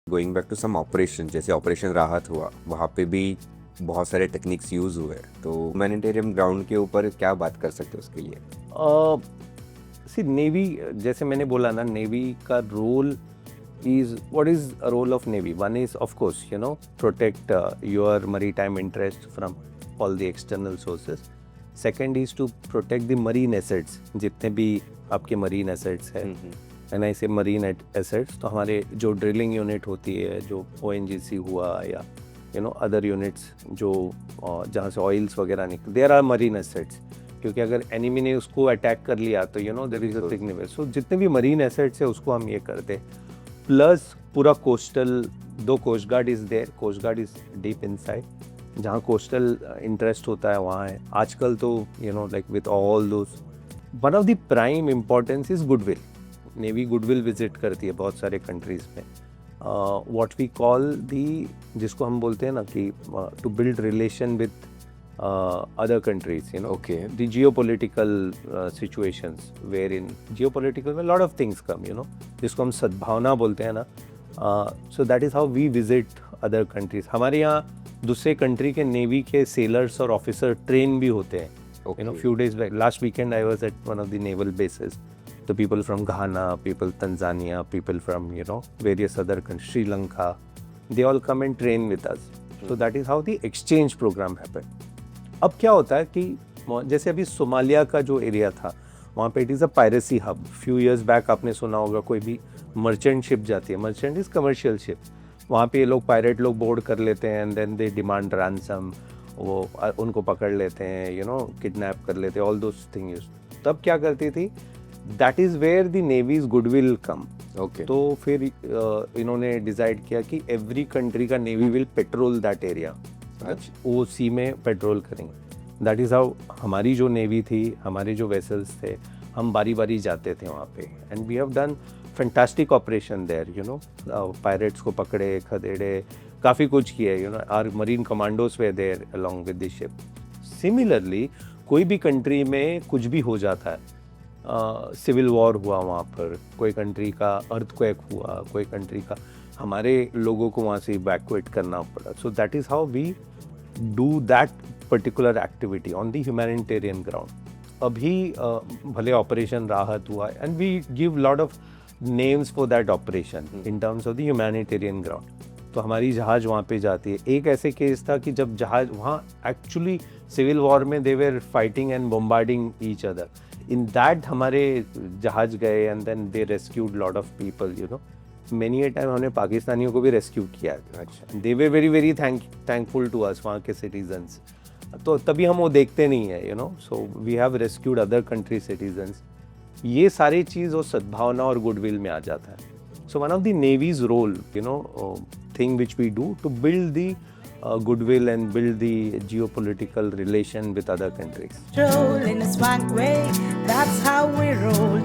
Going back to some operation, जैसे operation Rahat हुआ, वहाँ पे भी बहुत सारे टेक्निक्स यूज़ हुए, तो ह्यूमैनिटेरियन ग्राउंड के ऊपर क्या बात कर सकते हो उसके लिए? सी नेवी, जैसे मैंने बोला ना, नेवी का role is what is a role of navy. One is of course protect your maritime interest from all the external sources. Second is to protect the marine assets, जितने भी आपके marine assets है. And I से marine assets, तो हमारे जो drilling unit होती है, जो ONGC हुआ या अदर यूनिट्स जो जहाँ से ऑयल्स वगैरह निकल, देयर आर मरीन एसेट्स. क्योंकि अगर एनिमी ने उसको अटैक कर लिया तो देयर इज अ सिग्निफिकेंस. सो जितने भी मरीन एसेट्स है उसको हम ये करते हैं. प्लस पूरा कोस्टल, दो coast guard is there. Coast guard is deep inside, जहाँ कोस्टल इंटरेस्ट होता है वहाँ है. आजकल तो like with all those, one of the prime importance is goodwill. Navy goodwill visit करती है बहुत सारे कंट्रीज में. व्हाट वी कॉल दी, जिसको हम बोलते हैं ना कि to build relation with other countries, Okay. the geopolitical situations wherein geopolitical में lot of things come, जिसको हम सद्भावना बोलते हैं ना. So that is how we visit other countries. हमारे यहाँ दूसरे कंट्री के नेवी के सेलर्स और ऑफिसर ट्रेन भी होते हैं. Okay. Few days back, last weekend I was at one of the naval bases. The people from Ghana, people Tanzania, people from various other countries, Sri Lanka, they all come and train with us. So that is how the exchange program happened. अब क्या होता है कि जैसे अभी Somalia का जो area था, वहाँ पे it is a piracy hub. Few years back आपने सुना होगा, कोई भी मर्चेंट शिप जाती है, मर्चेंट इज़ कमर्शियल शिप, वहाँ पे ये लोग पायरेट लोग बोर्ड कर लेते हैं and then they demand ransom, वो उनको पकड़ लेते हैं, किडनैप कर लेते हैं, ऑल दोस थिंग्स. तब क्या करती थी, that is where the navy's goodwill come. Okay. तो फिर इन्होंने डिसाइड किया कि एवरी कंट्री का navy will patrol that area. वो सी में पेट्रोल करेंगे. दैट इज़ हाउ हमारी जो नेवी थी, हमारे जो वेसल्स थे, हम बारी बारी जाते थे वहाँ पे. And we have done fantastic operation there, pirates को पकड़े, खदेड़े, काफ़ी कुछ किए. Our marine commandos were there along with the ship. Similarly कोई भी कंट्री में कुछ भी हो जाता है, सिविल वॉर हुआ वहाँ पर, कोई कंट्री का अर्थक्वेक हुआ, कोई कंट्री का, हमारे लोगों को वहाँ से इवैक्यूएट करना पड़ा. So that is how we do that particular activity on the humanitarian ground. अभी भले ऑपरेशन राहत हुआ and we give lot of names for that operation in terms of the humanitarian ground. तो हमारी जहाज़ वहाँ पे जाती है. एक ऐसे केस था कि जब जहाज़ वहाँ एक्चुअली सिविल वॉर में they were fighting and bombarding each other. In that हमारे जहाज़ गए and then they rescued lot of people. Many a time हमने पाकिस्तानियों को भी रेस्क्यू किया है. अच्छा, they were very very thankful to us, वहाँ के सिटीजन्स. तो तभी हम वो देखते नहीं है, so we have rescued other country citizens. ये सारी चीज़ और सद्भावना और गुडविल में आ जाता है. So one of the navy's role, thing which we do to build the goodwill and build the geopolitical relation with other countries. Roll in a swank way, that's how we roll.